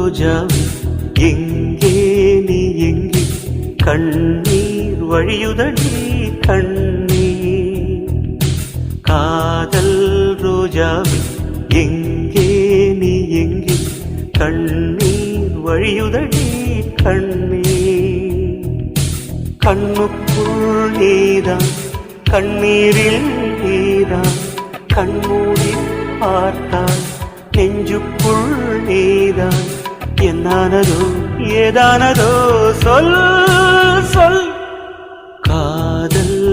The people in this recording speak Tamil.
ரோஜாவே எங்கே நீ எங்கே கண்ணீர் வழியுதடி கண்ணீர் காதல் ரோஜாவே எங்கே நீ எங்கே கண்ணீர் வழியுதடி கண்ணீர் கண்ணுக்குள் நீதான் கண்ணீரில் நீதான் கண்மூடி பார்த்தால் நெஞ்சுக்குள் நீதான் என்னானதோ ஏதானதோ சொல் சொல்